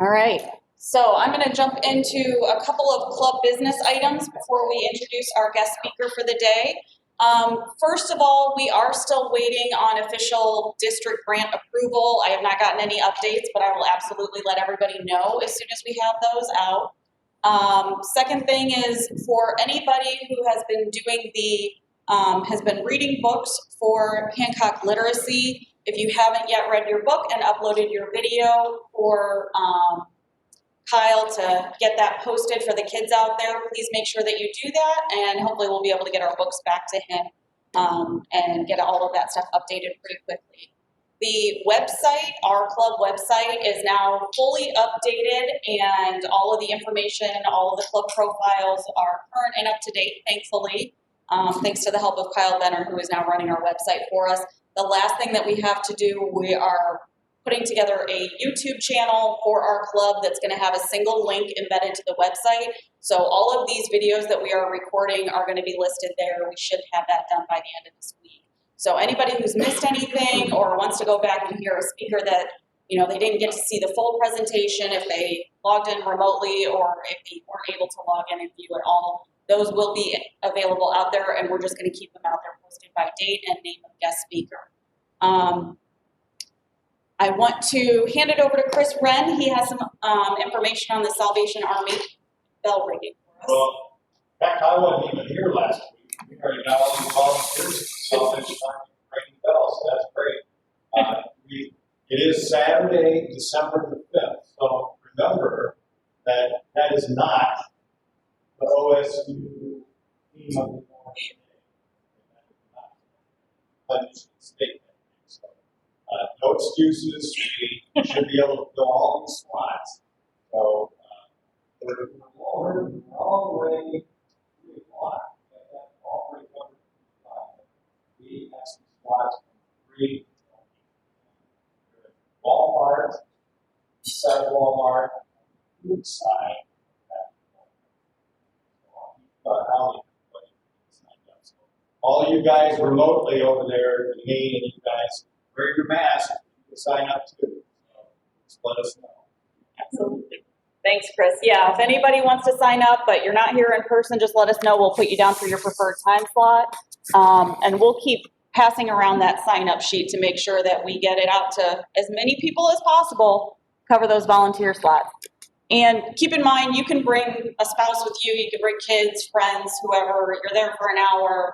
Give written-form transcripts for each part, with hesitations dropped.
All right, so I'm going to jump into a couple of club business items before we introduce our guest speaker for the day. First of all, we are still waiting on official district grant approval. I have not gotten any updates, but I will absolutely let everybody know as soon as we have those out. Second thing is for anybody who has been doing has been reading books for Hancock Literacy. If you haven't yet read your book and uploaded your video for Kyle to get that posted for the kids out there, please make sure that you do that, and hopefully we'll be able to get our books back to him and get all of that stuff updated pretty quickly. The website, our club website, is now fully updated, and all of the information, all of the club profiles are current and up to date, thankfully, thanks to the help of Kyle Benner, who is now running our website for us. The last thing that we have to do, we are putting together a YouTube channel for our club that's going to have a single link embedded to the website. So all of these videos that we are recording are going to be listed there. We should have that done by the end of this week. So anybody who's missed anything or wants to go back and hear a speaker that, they didn't get to see the full presentation, if they logged in remotely or if they weren't able to log in and view it all, those will be available out there, and we're just going to keep them out there posted by date and name of guest speaker. I want to hand it over to Chris Wren. He has some information on the Salvation Army bell ringing for us. Well, in fact, I wasn't even here last week. We already got all these volunteers for Salvation Army ringing bells, so that's great. It is Saturday, December the 5th, so remember that is not the OSU theme of the morning. That is not state. So, no excuses. We should be able to fill all these slots. So, we're all the way 3 o'clock. All 3 o'clock. We have some slots from 3 to Walmart, beside Walmart, food side. All you guys remotely over there, me and you guys, wear your mask. You can sign up too. So just let us know. Absolutely. Thanks, Chris. Yeah, if anybody wants to sign up, but you're not here in person, just let us know. We'll put you down for your preferred time slot. And we'll keep passing around that sign-up sheet to make sure that we get it out to as many people as possible, cover those volunteer slots. And keep in mind, you can bring a spouse with you, you can bring kids, friends, whoever, you're there for an hour.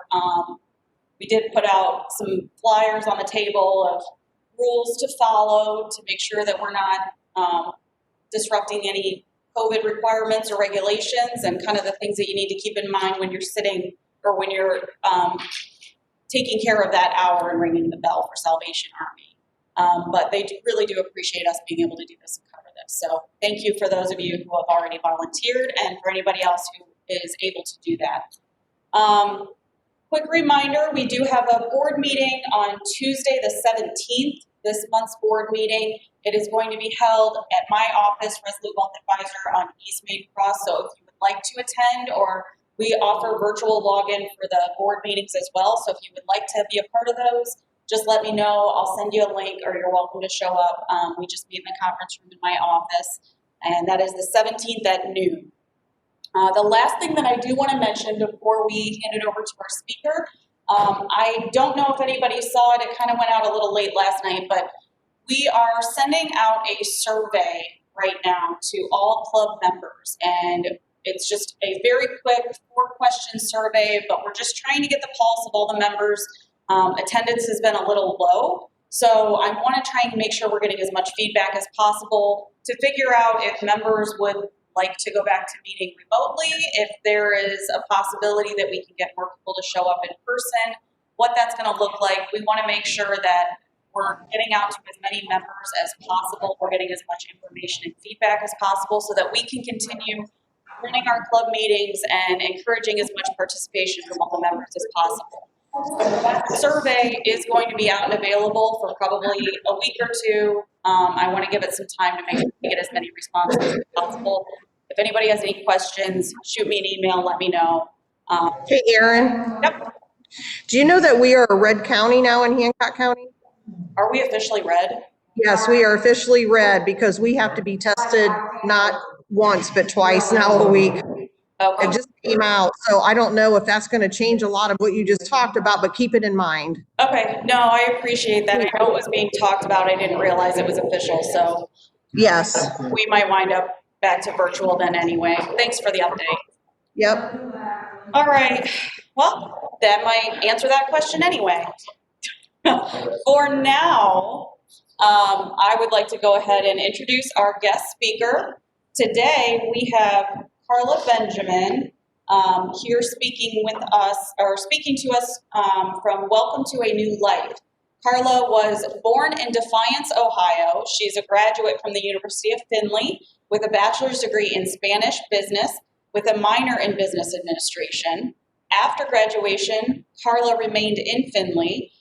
We did put out some flyers on the table of rules to follow to make sure that we're not disrupting any COVID requirements or regulations, and kind of the things that you need to keep in mind when you're sitting or when you're taking care of that hour and ringing the bell for Salvation Army. But they really do appreciate us being able to do this and cover this. So thank you for those of you who have already volunteered, and for anybody else who is able to do that. Quick reminder, we do have a board meeting on Tuesday the 17th, this month's board meeting. It is going to be held at my office, Resolute Wealth Advisor on East Main Cross. So if you would like to attend, or we offer virtual login for the board meetings as well. So if you would like to be a part of those, just let me know. I'll send you a link, or you're welcome to show up. We just meet in the conference room in my office, and that is the 17th at noon. The last thing that I do want to mention before we hand it over to our speaker, I don't know if anybody saw it. It kind of went out a little late last night, but we are sending out a survey right now to all club members, and it's just a very quick 4-question survey, but we're just trying to get the pulse of all the members. Attendance has been a little low, so I want to try and make sure we're getting as much feedback as possible to figure out if members would like to go back to meeting remotely, if there is a possibility that we can get more people to show up in person, what that's going to look like. We want to make sure that we're getting out to as many members as possible. We're getting as much information and feedback as possible so that we can continue running our club meetings and encouraging as much participation from all the members as possible. That survey is going to be out and available for probably a week or two. I want to give it some time to make sure we get as many responses as possible. If anybody has any questions, shoot me an email, let me know. Hey, Erin. Yep. Do you know that we are a red county now in Hancock County? Are we officially red? Yes, we are officially red because we have to be tested not once, but twice now a week. It Okay, just came out, so I don't know if that's going to change a lot of what you just talked about, but keep it in mind. okay, no, I appreciate that. I know it was being talked about. I didn't realize it was official, so Yes, we might wind up back to virtual then anyway. Thanks for the update. yep. All right, well, that might answer that question anyway. For now, I would like to go ahead and introduce our guest speaker. Today, we have Carla Benjamin here speaking with us, or speaking to us from Welcome to a New Life. Carla was born in Defiance, Ohio. She's a graduate from the University of Findlay with a bachelor's degree in Spanish business with a minor in business administration. After graduation, Carla remained in Findlay.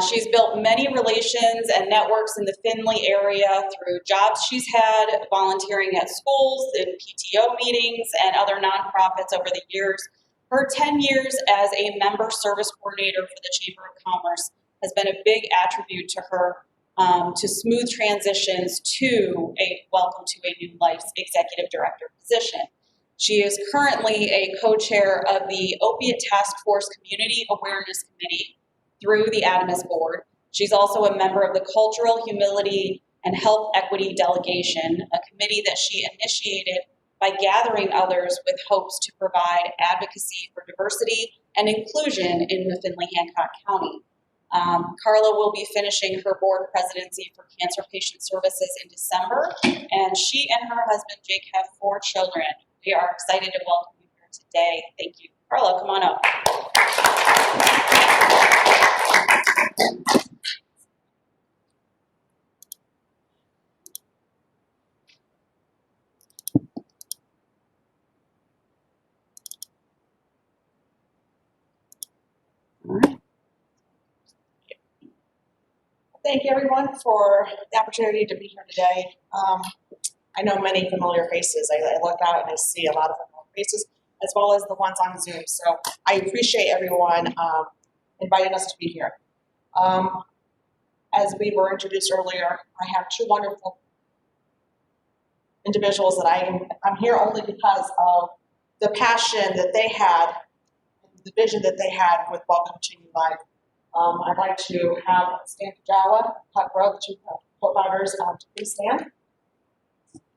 She's built many relations and networks in the Findlay area through jobs she's had, volunteering at schools, in PTO meetings, and other nonprofits over the years. Her 10 years as a member service coordinator for the Chamber of Commerce has been a big attribute to her to smooth transitions to a Welcome to a New Life's executive director position. She is currently a co-chair of the Opiate Task Force Community Awareness Committee through the Adamus Board. She's also a member of the Cultural Humility and Health Equity Delegation, a committee that she initiated by gathering others with hopes to provide advocacy for diversity and inclusion in the Findlay-Hancock County. Carla will be finishing her board presidency for Cancer Patient Services in December, and she and her husband Jake have 4 children. We are excited to welcome you here today. Thank you. Carla, come on up. Thank you, everyone, for the opportunity to be here today. I know many familiar faces. I look out and I see a lot of familiar faces, as well as the ones on Zoom. So I appreciate everyone inviting us to be here. As we were introduced earlier, I have 2 wonderful individuals that I'm here only because of the passion that they had, the vision that they had with Welcome to New Life. I'd like to have Stan Kajawa, Puck Rowe, the 2 co-founders, to please stand.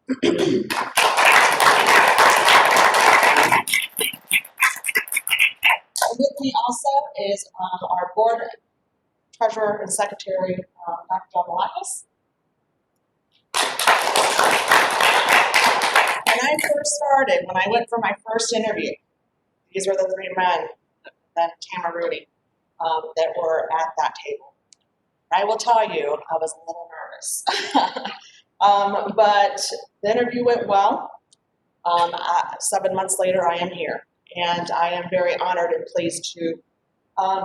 And with me also is our board treasurer and secretary, Dr. John Malakis. When I first started, when I went for my first interview, these were the 3 men, then Tamara Rudy, that were at that table. I will tell you, I was a little nervous. But the interview went well. 7 months later, I am here, and I am very honored and pleased to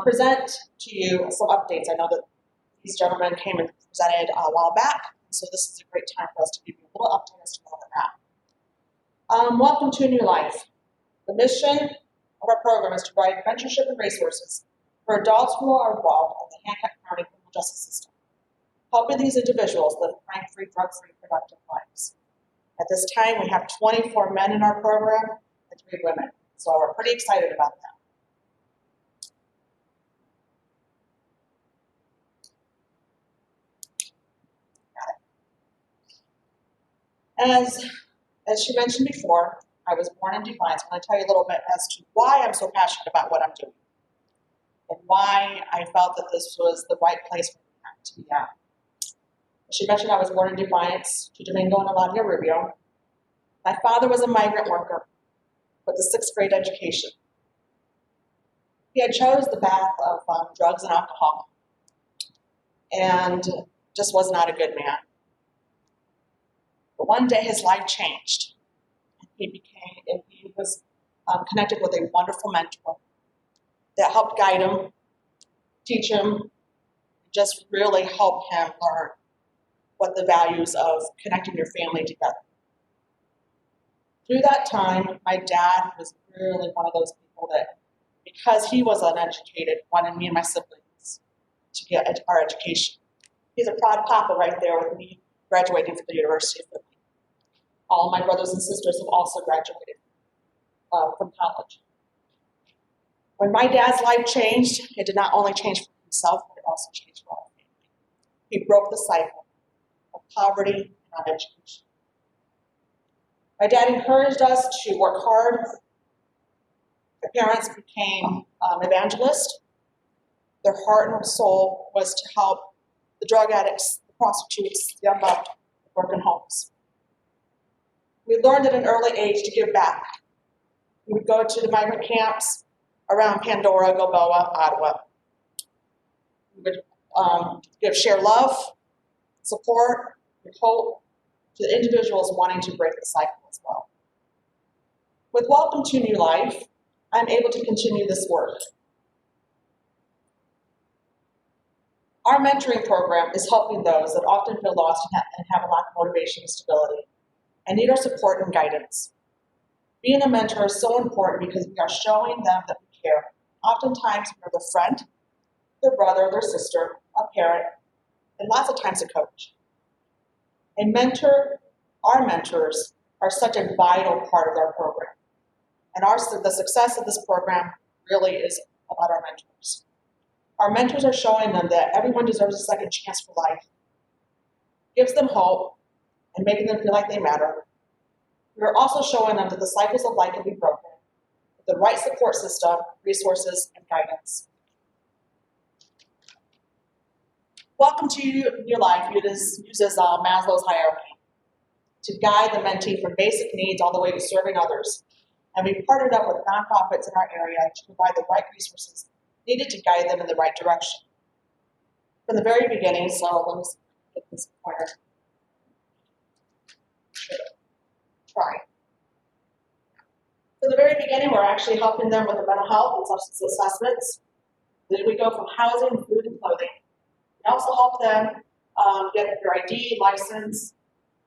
present to you some updates. I know that these gentlemen came and presented a while back, so this is a great time for us to give you a little update as to where we're at. Welcome to a New Life. The mission of our program is to provide mentorship and resources for adults who are involved in the Hancock County criminal justice system, helping these individuals live crime-free, drug-free, productive lives. At this time, we have 24 men in our program and 3 women, so we're pretty excited about that. As she mentioned before, I was born in Defiance. I'm going to tell you a little bit as to why I'm so passionate about what I'm doing and why I felt that this was the right place for me to be at. As she mentioned, I was born in Defiance to Domingo and Eladia Rubio. My father was a migrant worker with a 6th grade education. He had chose the path of drugs and alcohol and just was not a good man. But one day his life changed. He was connected with a wonderful mentor that helped guide him, teach him, just really help him learn what the values of connecting your family together. Through that time, my dad was really one of those people that, because he was uneducated, wanted me and my siblings to get our education. He's a proud papa right there with me graduating from the University of Philly. All of my brothers and sisters have also graduated from college. When my dad's life changed, it did not only change for himself, but it also changed for our family. He broke the cycle of poverty and non-education. My dad encouraged us to work hard. My parents became evangelists. Their heart and soul was to help the drug addicts, the prostitutes, the unloved, the broken homes. We learned at an early age to give back. We would go to the migrant camps around Pandora, Gilboa, Ottawa. We would share love, support, and hope to the individuals wanting to break the cycle as well. With Welcome to New Life, I'm able to continue this work. Our mentoring program is helping those that often feel lost and have a lack of motivation and stability and need our support and guidance. Being a mentor is so important because we are showing them that we care. Oftentimes, we're the friend, their brother, their sister, a parent, and lots of times a coach. A mentor, our mentors, are such a vital part of our program. And the success of this program really is about our mentors. Our mentors are showing them that everyone deserves a second chance for life, gives them hope, and making them feel like they matter. We are also showing them that the cycles of life can be broken with the right support system, resources, and guidance. Welcome to Your Life uses Maslow's hierarchy to guide the mentee from basic needs all the way to serving others. And we've partnered up with nonprofits in our area to provide the right resources needed to guide them in the right direction. From the very beginning, so let me get this pointer. Try. From the very beginning, we're actually helping them with the mental health and substance assessments. Then we go from housing, food, and clothing. We also help them get their ID, license,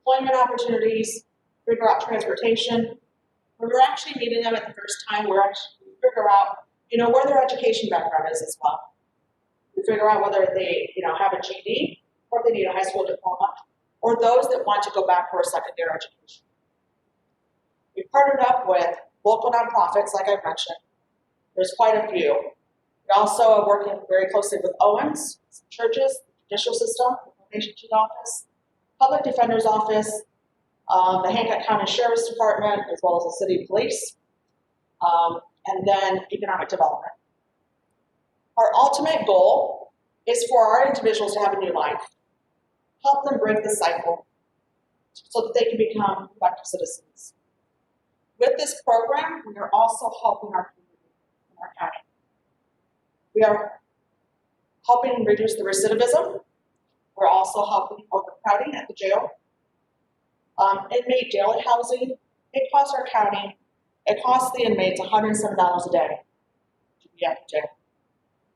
employment opportunities, figure out transportation. When we're actually meeting them at the first time, we're actually figure out, where their education background is as well. We figure out whether they, have a GED or if they need a high school diploma, or those that want to go back for a secondary education. We partnered up with local nonprofits, like I mentioned. There's quite a few. We also are working very closely with Owens, some churches, the judicial system, the probation office, public defender's office, the Hancock County Sheriff's Department, as well as the city police, and then economic development. Our ultimate goal is for our individuals to have a new life, help them break the cycle so that they can become productive citizens. With this program, we are also helping our community in our county. We are helping reduce the recidivism. We're also helping overcrowding at the jail. Inmate daily housing, it costs our county, it costs the inmates $107 a day to be at the jail.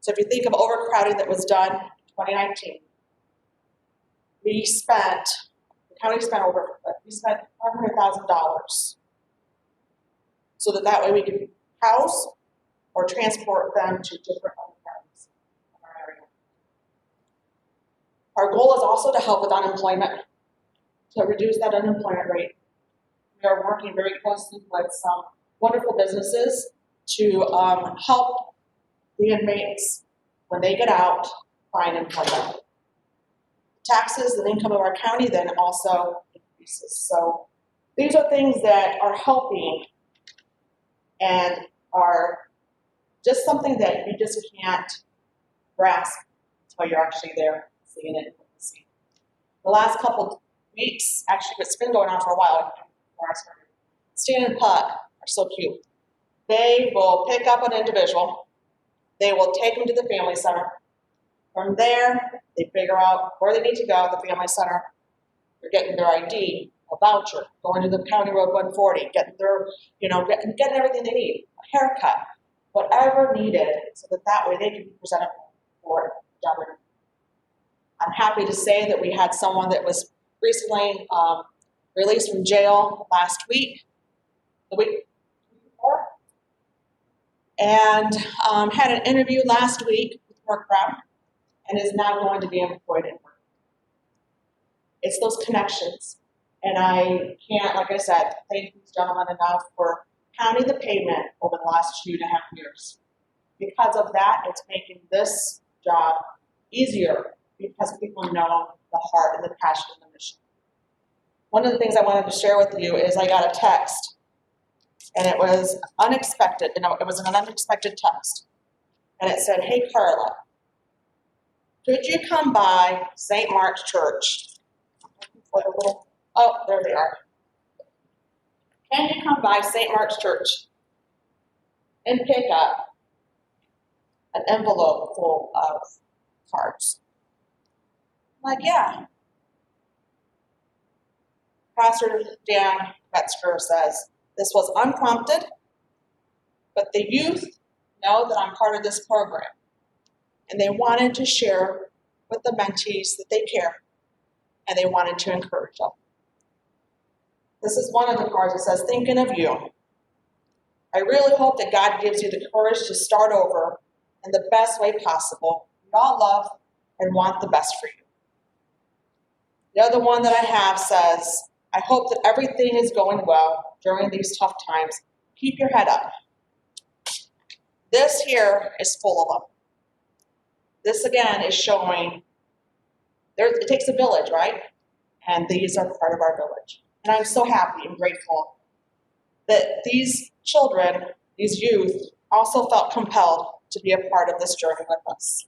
So if you think of overcrowding that was done in 2019, the county spent $500,000 so that way we can house or transport them to different other counties in our area. Our goal is also to help with unemployment, to reduce that unemployment rate. We are working very closely with some wonderful businesses to help the inmates, when they get out, find employment. Taxes and income of our county then also increases. So these are things that are helping and are just something that you just can't grasp until you're actually there seeing it. The last couple weeks, actually it's been going on for a while before I started. Stan and Puck are so cute. They will pick up an individual, they will take them to the family center. From there, they figure out where they need to go at the family center. They're getting their ID, a voucher, going to the County Road 140, getting their, getting everything they need, a haircut, whatever needed, so that way they can be presented for government. I'm happy to say that we had someone that was recently released from jail last week, the week before, and had an interview last week with Work Brown, and is now going to be employed in work. it's those connections. And I can't, like I said, thank these gentlemen enough for pounding the pavement over the last 2.5 years. Because of that, it's making this job easier because people know the heart and the passion of the mission. One of the things I wanted to share with you is I got a text, and it was unexpected. It was an unexpected text. And it said, "Hey, Carla, could you come by St. Mark's Church?" Oh, there they are. "Can you come by St. Mark's Church and pick up an envelope full of cards?" I'm like, yeah. Pastor Dan Metzger says, "This was unprompted, but the youth know that I'm part of this program, and they wanted to share with the mentees that they care, and they wanted to encourage them." This is one of the cards that says, "Thinking of you. I really hope that God gives you the courage to start over in the best way possible. We all love and want the best for you." The other one that I have says, "I hope that everything is going well during these tough times. Keep your head up." This here is full of them. This again is showing it takes a village, right? And these are part of our village. And I'm so happy and grateful that these children, these youth, also felt compelled to be a part of this journey with us.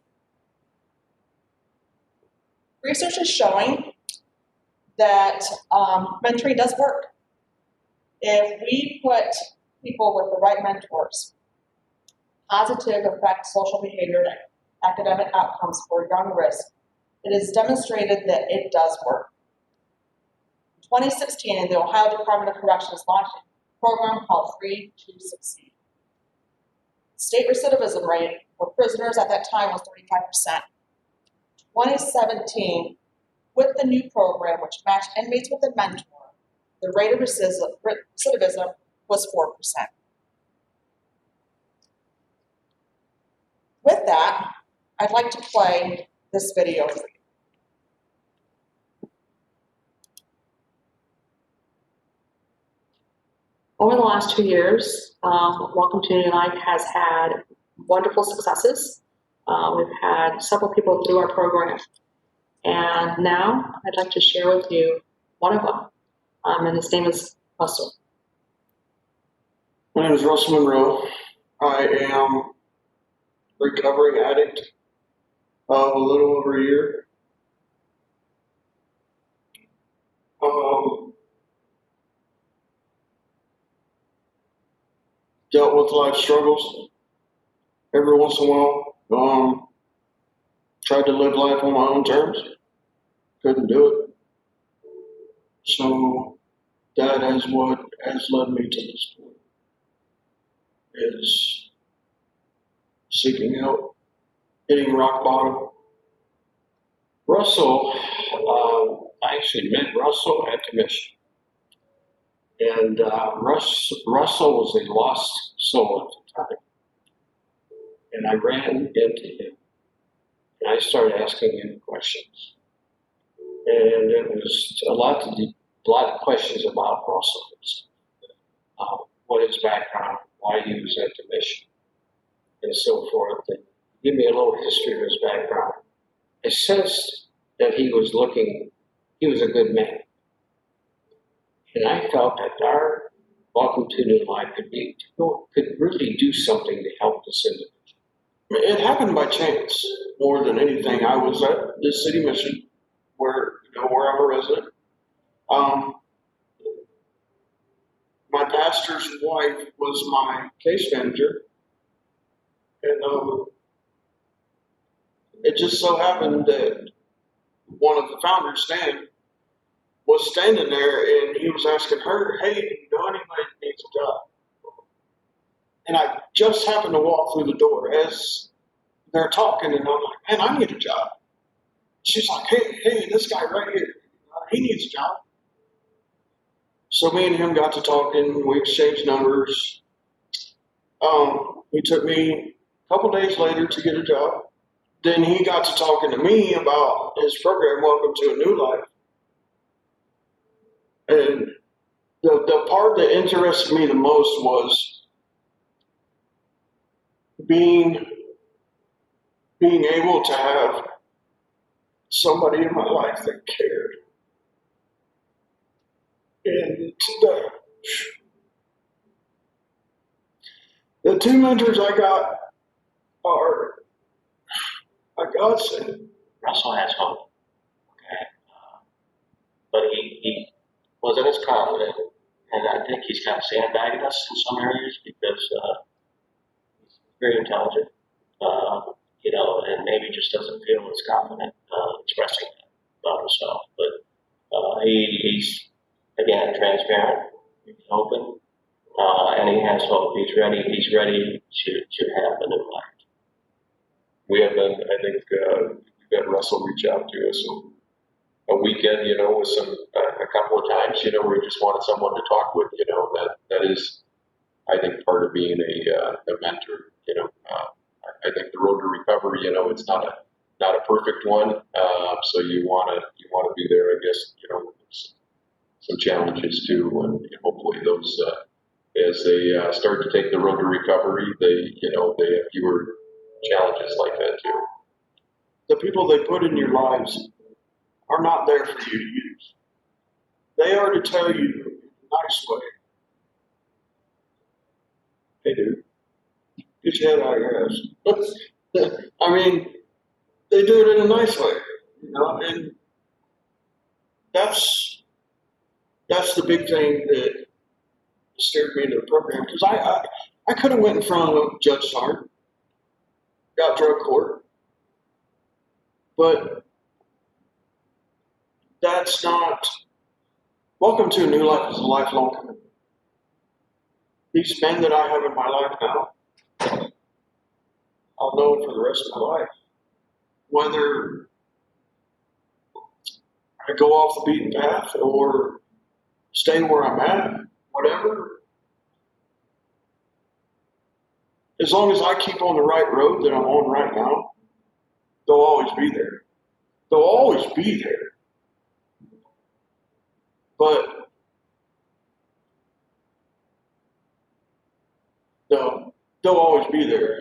Research is showing that mentoring does work. If we put people with the right mentors, positive affect social behavior and academic outcomes for young risk, it is demonstrated that it does work. In 2016, the Ohio Department of Corrections launched a program called Free to Succeed. State recidivism rate for prisoners at that time was 35%. 2017, with the new program, which matched inmates with a mentor, the rate of recidivism was 4%. With that, I'd like to play this video for you. Over the last 2 years, Welcome to New Life has had wonderful successes. We've had several people through our program. And now I'd like to share with you one of them. And his name is Russell. My name is Russell Monroe. I am a recovering addict of a little over a year. Dealt with life struggles every once in a while. Tried to live life on my own terms. Couldn't do it. So that is what has led me to this point, is seeking help, hitting rock bottom. Russell, I actually met Russell at the mission. And Russell was a lost soul at the time. And I ran into him. And I started asking him questions. And it was a lot of questions about Russell. What his background, why he was at the mission, and so forth. And give me a little history of his background. It says that he was a good man. And I felt that our Welcome to New Life could really do something to help this individual. It happened by chance more than anything. I was at this city mission where I'm a resident. My pastor's wife was my case manager, and it just so happened that one of the founders, Stan, was standing there, and he was asking her, "Hey, do you know anybody that needs a job?" And I just happened to walk through the door as they're talking, and I'm like, "Man, I need a job." She's like, hey, this guy right here, he needs a job. So me and him got to talking, we exchanged numbers. He took me a couple days later to get a job. Then he got to talking to me about his program, Welcome to a New Life. And the part that interested me the most was being able to have somebody in my life that cared. And the two mentors I got are a godsend. Russell has hope, okay? But he wasn't as confident, and I think he's kind of sandbagging us in some areas because he's very intelligent, you know, and maybe just doesn't feel as confident expressing that about himself. But he's, again, transparent, he's open, and he has hope. He's ready to have a new life. We have been, I think, we've had Russell reach out to us a weekend, you know, with a couple of times, you know, where we just wanted someone to talk with, you know, that is, I think, part of being a mentor, you know. I think the road to recovery, you know, it's not a perfect one. So you want to be there, I guess, you know, with some challenges too. And hopefully those, as they start to take the road to recovery, they have fewer challenges like that too. The people they put in your lives are not there for you to use. They are to tell you in a nice way, hey dude, get your head out of your ass. I mean, they do it in a nice way, you know, and that's the big thing that steered me into the program, because I could have went in front of Judge Sarn, got drug court, but that's not. Welcome to a New Life is a lifelong commitment. These men that I have in my life now, I'll know them for the rest of my life. Whether I go off the beaten path or stay where I'm at, whatever. As long as I keep on the right road that I'm on right now, they'll always be there. They'll always be there. But they'll always be there.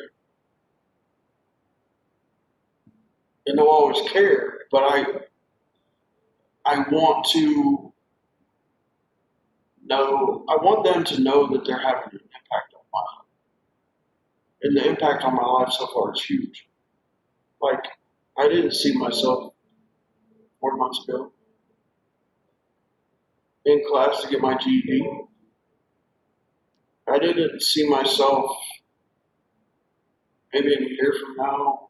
And they'll always care. But I want to know, I want them to know that they're having an impact on my life. And the impact on my life so far is huge. Like, I didn't see myself 4 months ago in class to get my GED. I didn't see myself maybe in a year from now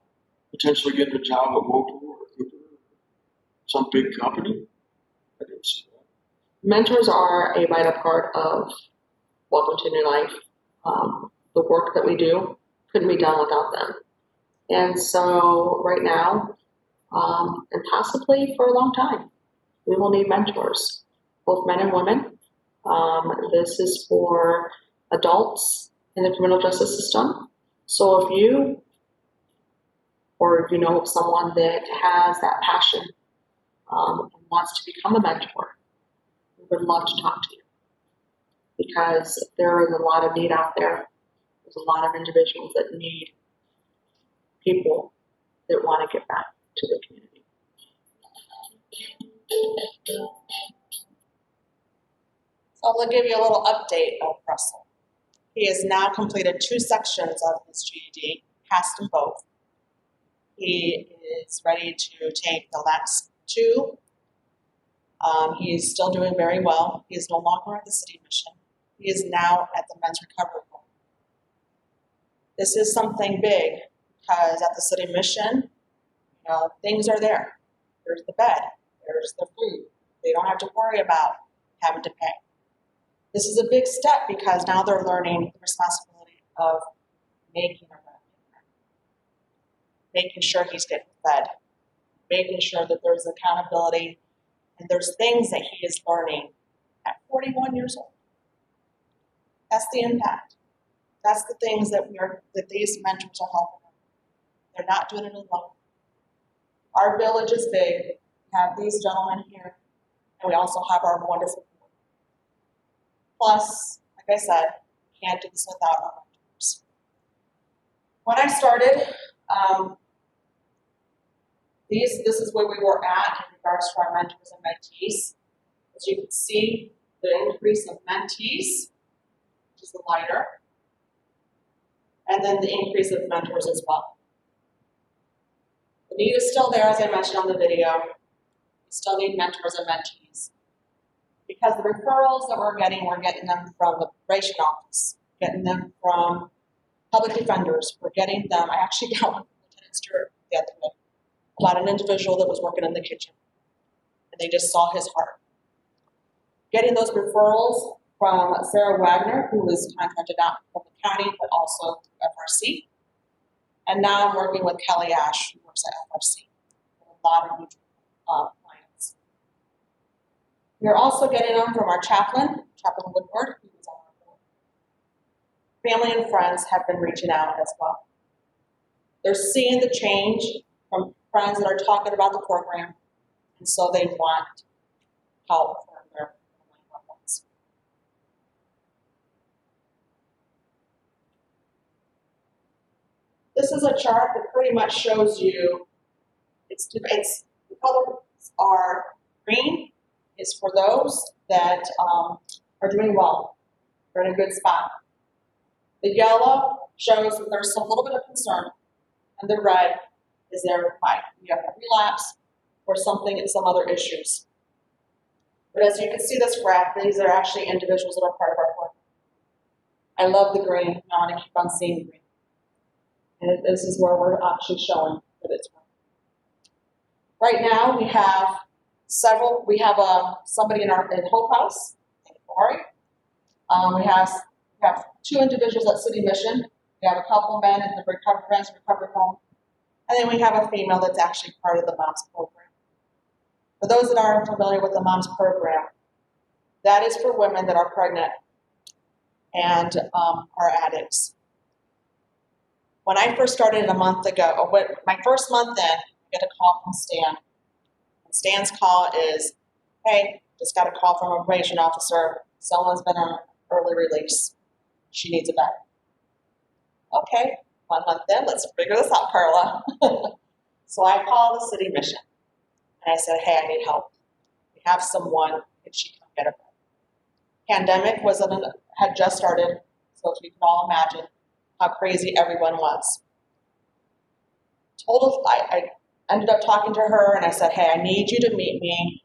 potentially getting a job at Whirlpool or Cooper, some big company. I didn't see that. Mentors are a vital part of Welcome to New Life. The work that we do couldn't be done without them. And so right now, and possibly for a long time, we will need mentors, both men and women. This is for adults in the criminal justice system. So if you, or if you know of someone that has that passion and wants to become a mentor, we would love to talk to you, because there is a lot of need out there. There's a lot of individuals that need people that want to get back to the community. So I'll give you a little update of Russell. He has now completed 2 sections of his GED, passed them both. He is ready to take the next 2. He is still doing very well. He is no longer at the city mission. He is now at the men's recovery home. This is something big, because at the city mission, you know, things are there. There's the bed, there's the food. They don't have to worry about having to pay. This is a big step, because now they're learning the responsibility of making a living, making sure he's getting fed, making sure that there's accountability, and there's things that he is learning at 41 years old. That's the impact. That's the things that these mentors are helping them. They're not doing it alone. Our village is big. We have these gentlemen here, and we also have our wonderful board. Plus, like I said, can't do this without our mentors. When I started, this is where we were at in regards to our mentors and mentees. As you can see, the increase of mentees, which is the lighter, and then the increase of mentors as well. The need is still there, as I mentioned on the video. We still need mentors and mentees. Because the referrals that we're getting them from the probation office, getting them from public defenders, we're getting them, I actually got one from Lieutenant Stewart the other day about an individual that was working in the kitchen, and they just saw his heart. Getting those referrals from Sarah Wagner, who was contracted out from the county, but also FRC. And now I'm working with Kelly Ash, who works at FRC. A lot of new clients. We're also getting them from our Chaplain Woodward, who is on our board. Family and friends have been reaching out as well. They're seeing the change from friends that are talking about the program, and so they want help for their loved ones. This is a chart that pretty much shows you, the colors are green is for those that are doing well. They're in a good spot. The yellow shows that there's a little bit of concern, and the red is there by you have a relapse or something and some other issues. But as you can see this graph, these are actually individuals that are part of our program. I love the green. I want to keep on seeing green. And this is where we're actually showing that it's green. Right now, we have somebody in Hope House, Lori. We have 2 individuals at City Mission. We have a couple men at the recovery home. And then we have a female that's actually part of the MOMS program. For those that aren't familiar with the MOMS program, that is for women that are pregnant and are addicts. When I first started a month ago, my first month in, I get a call from Stan. And Stan's call is, hey, just got a call from a probation officer. Someone's been on early release. She needs a bed. Okay, 1 month in, let's figure this out, Carla. So I called the City Mission. And I said, hey, I need help. We have someone, if she can get a bed. Pandemic had just started, so if you can all imagine how crazy everyone was. I ended up talking to her and I said, hey, I need you to meet me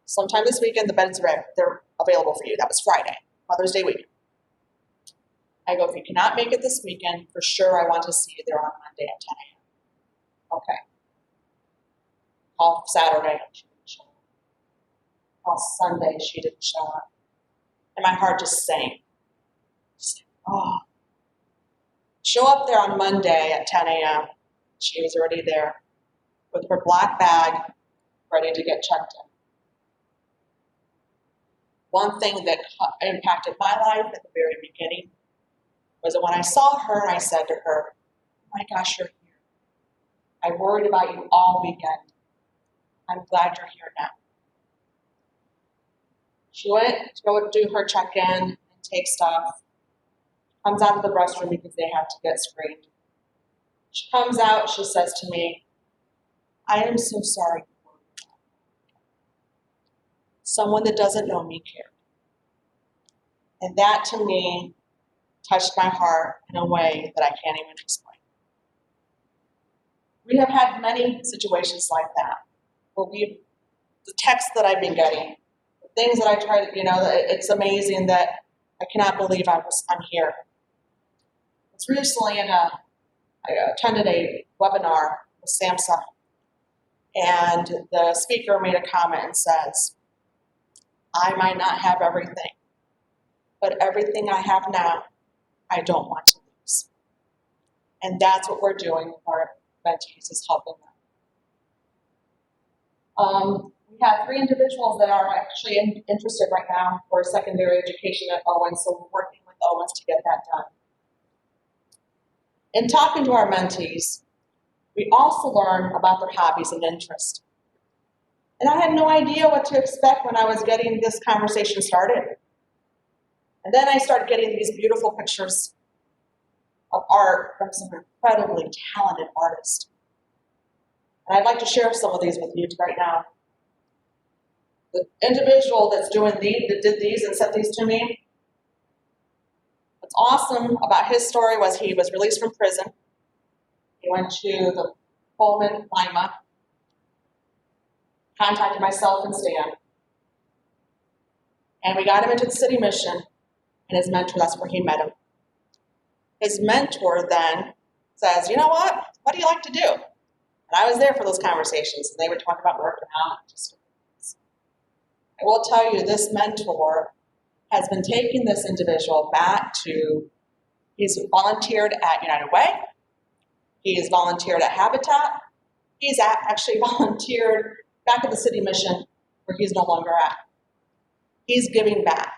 sometime this weekend. The beds they're available for you. That was Friday, Mother's Day weekend. I go, if you cannot make it this weekend, for sure I want to see you there on Monday at 10 a.m. Okay. Call Saturday, she didn't show up. Call Sunday, she didn't show up. And my heart just sank. Oh. Show up there on Monday at 10 a.m. She was already there with her black bag, ready to get checked in. One thing that impacted my life at the very beginning was that when I saw her, I said to her, oh my gosh, you're here. I worried about you all weekend. I'm glad you're here now. She went to go do her check-in and take stuff. Comes out of the restroom because they have to get screened. She comes out, she says to me, I am so sorry. Someone that doesn't know me cared. And that to me touched my heart in a way that I can't even explain. We have had many situations like that, where the texts that I've been getting, the things that I try to, it's amazing that I cannot believe I'm here. It's recently I attended a webinar with SAMHSA, and the speaker made a comment and says, I might not have everything, but everything I have now, I don't want to lose. And that's what we're doing with our mentees, is helping them. We have 3 individuals that are actually interested right now for secondary education at Owens, so we're working with Owens to get that done. In talking to our mentees, we also learn about their hobbies and interests. And I had no idea what to expect when I was getting this conversation started. And then I started getting these beautiful pictures of art from some incredibly talented artists. And I'd like to share some of these with you right now. The individual that did these and sent these to me, what's awesome about his story was he was released from prison. He went to the Pullman, Lima, contacted myself and Stan, and we got him into the city mission, and his mentor, that's where he met him. His mentor then says, you know what do you like to do? And I was there for those conversations, and they would talk about working out. I will tell you, this mentor has been taking this individual back to, he's volunteered at United Way, he's volunteered at Habitat, he's actually volunteered back at the city mission where he's no longer at. He's giving back.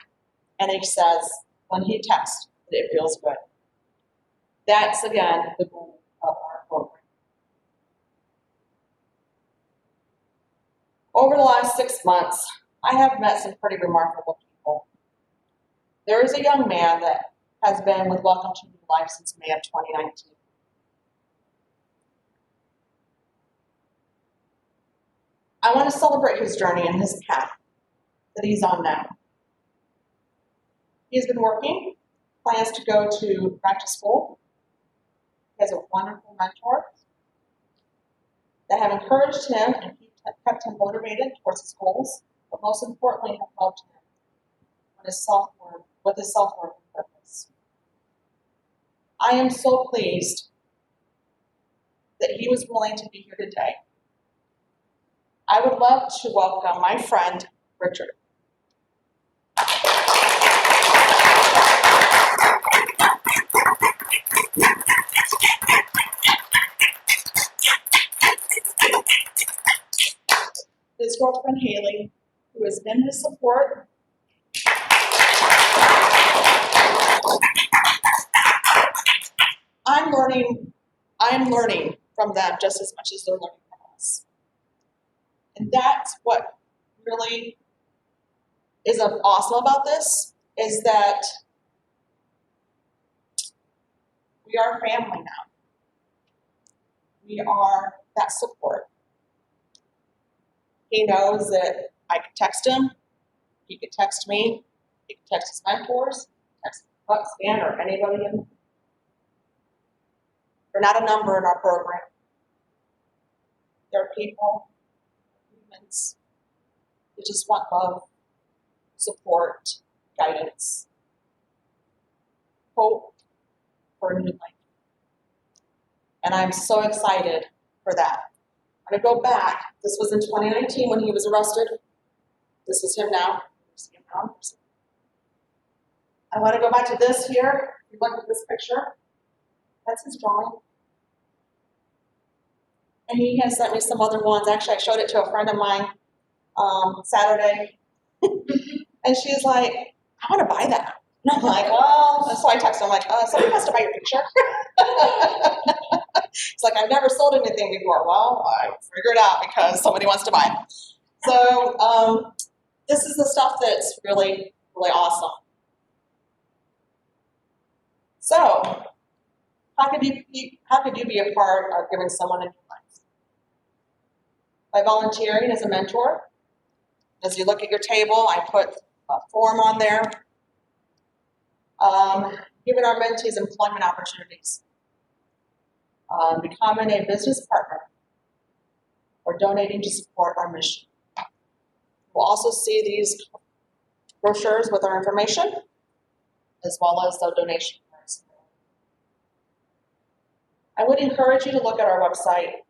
And he says, when he texts, that it feels good. That's, again, the goal of our program. Over the last 6 months, I have met some pretty remarkable people. There is a young man that has been with Welcome to New Life since May of 2019. I want to celebrate his journey and his path that he's on now. He's been working, plans to go back to school. He has a wonderful mentor that have encouraged him and kept him motivated towards his goals, but most importantly have helped him with his self-worth and purpose. I am so pleased that he was willing to be here today. I would love to welcome my friend, Richard. His girlfriend, Haley, who has been his support. I'm learning from them just as much as they're learning from us. And that's what really is awesome about this, is that we are family now. We are that support. He knows that I can text him, he can text me, he can text his mentors, text Stan or anybody in. They're not a number in our program. They're people, humans, who just want love, support, guidance, hope for a new life. And I'm so excited for that. I'm going to go back. This was in 2019 when he was arrested. This is him now. See him now. I want to go back to this here. You look at this picture. That's his drawing. And he has sent me some other ones. Actually, I showed it to a friend of mine Saturday. And she's like, I want to buy that. And I'm like, well, and so I texted him, like, somebody has to buy your picture. It's like, I've never sold anything before. Well, I figured it out because somebody wants to buy it. So this is the stuff that's really, really awesome. So how could you be a part of giving someone a new life? By volunteering as a mentor. As you look at your table, I put a form on there. Giving our mentees employment opportunities. Becoming a business partner, or donating to support our mission. We'll also see these brochures with our information, as well as the donation cards. I would encourage you to look at our website,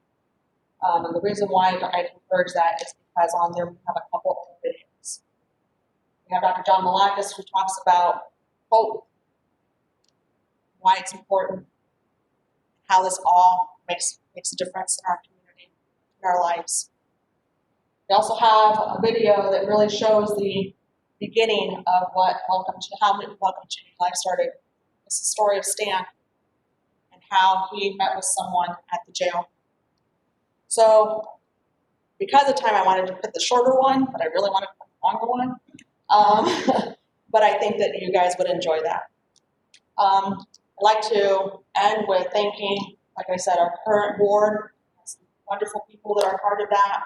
and the reason why I encourage that is because on there we have a couple of videos. We have Dr. John Malakis, who talks about hope, why it's important, how this all makes a difference in our community, in our lives. We also have a video that really shows the beginning of how Welcome to New Life started. It's the story of Stan and how he met with someone at the jail. So, because of time, I wanted to put the shorter one, but I really wanted to put the longer one. but I think that you guys would enjoy that. I'd like to end with thanking, like I said, our current board, some wonderful people that are part of that,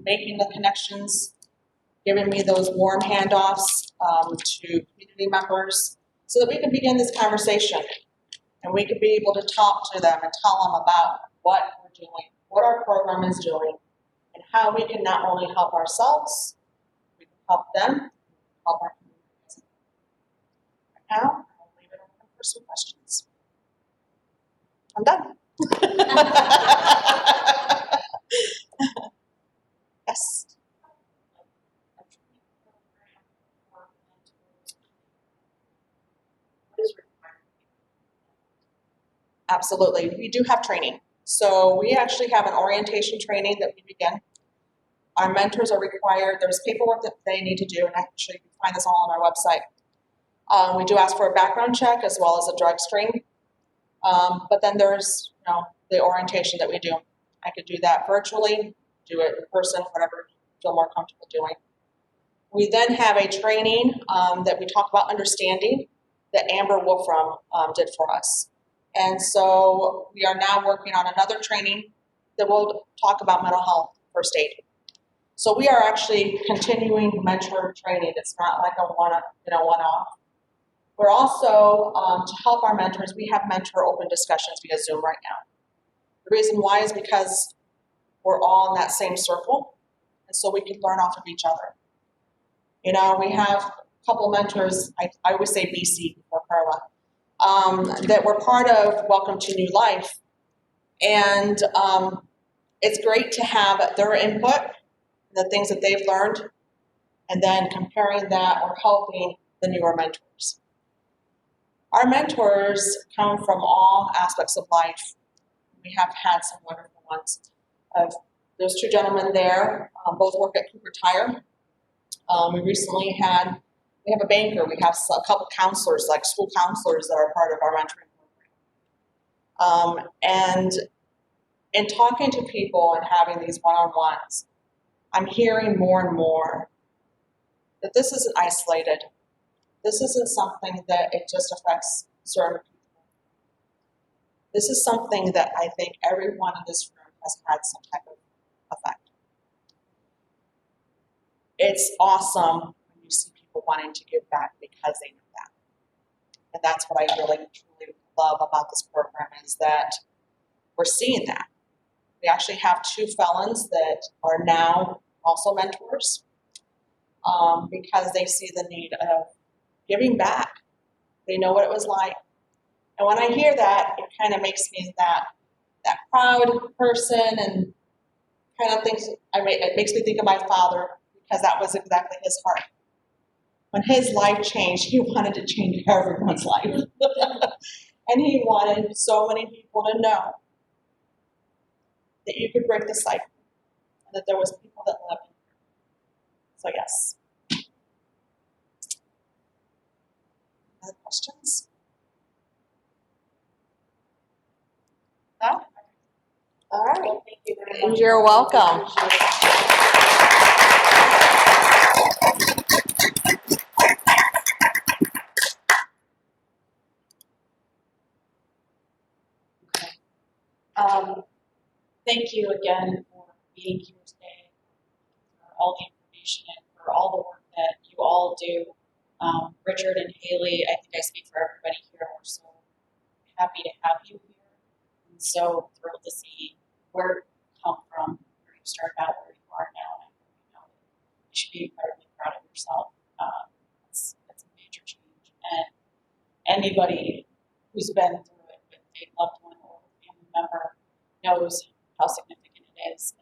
making the connections, giving me those warm handoffs to community members so that we can begin this conversation and we can be able to talk to them and tell them about what we're doing, what our program is doing, and how we can not only help ourselves, we can help them, help our communities. Right now, I'll leave it open for some questions. I'm done. Yes. Absolutely. We do have training. So we actually have an orientation training that we begin. Our mentors are required, there's paperwork that they need to do, and actually you can find this all on our website. We do ask for a background check as well as a drug screen. But then there's, the orientation that we do. I could do that virtually, do it in person, whatever you feel more comfortable doing. We then have a training that we talk about understanding that Amber Wolfram did for us. And so we are now working on another training that will talk about mental health first aid. So we are actually continuing mentor training. It's not like a one-off. We're also, to help our mentors, we have mentor open discussions via Zoom right now. The reason why is because we're all in that same circle, and so we can learn off of each other. We have a couple mentors, I always say BC before Carla, that were part of Welcome to New Life. And it's great to have their input, the things that they've learned, and then comparing that or helping the newer mentors. Our mentors come from all aspects of life. We have had some wonderful ones. Those two gentlemen there both work at Cooper Tire. We have a banker, we have a couple counselors, like school counselors that are part of our mentoring program. And in talking to people and having these one-on-ones, I'm hearing more and more that this isn't isolated. This isn't something that it just affects certain people. This is something that I think everyone in this room has had some type of effect. It's awesome when you see people wanting to give back because they know that. And that's what I really, truly love about this program is that we're seeing that. We actually have 2 felons that are now also mentors because they see the need of giving back. They know what it was like. And when I hear that, it kind of makes me that proud person and kind of thinks, it makes me think of my father because that was exactly his heart. When his life changed, he wanted to change everyone's life. And he wanted so many people to know that you could break the cycle and that there was people that loved you. So yes. Other questions? No? All right. Well, thank you very much. You're welcome. Thank you again for being here today, for all the information and for all the work that you all do. Richard and Haley, I think I speak for everybody here. We're so happy to have you here and so thrilled to see where you come from, where you started out, where you are now. And you should be incredibly proud of yourself. It's a major change. And anybody who's been through it with a loved one or a family member knows how significant it is.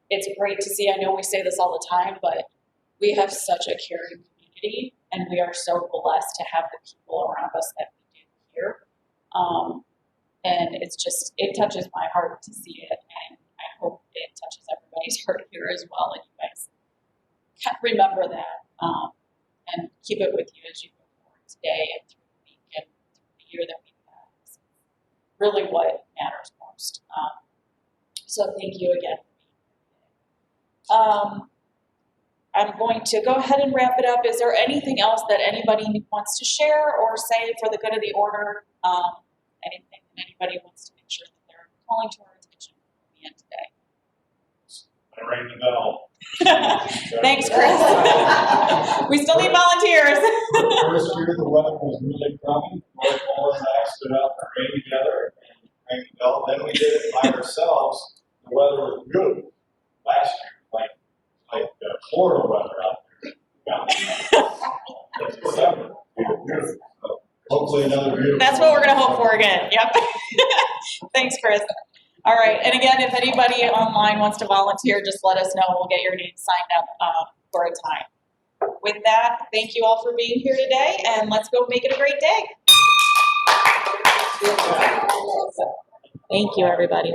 It's great to see. I know we say this all the time, but we have such a caring community, and we are so blessed to have the people around us that we do here. And it touches my heart to see it, and I hope it touches everybody's heart here as well. And you guys remember that and keep it with you as you go forward today and through the week and through the year that we've had. It's really what matters most. So thank you again for being here today. I'm going to go ahead and wrap it up. Is there anything else that anybody wants to share or say for the good of the order? Anything that anybody wants to make sure that they're calling to our attention at the end today? I rang the bell. Thanks, Chris. We still need volunteers. The first year the weather was really crummy, Roy Paul and I stood up and rang together and rang the bell. Then we did it by ourselves. The weather was good last year, like Florida weather out there. Yeah. It's December. Beautiful. So hopefully another beautiful. That's what we're going to hope for again. Yep. Thanks, Chris. All right. And again, if anybody online wants to volunteer, just let us know. We'll get your name signed up for a time. With that, thank you all for being here today, and let's go make it a great day. Thank you, everybody.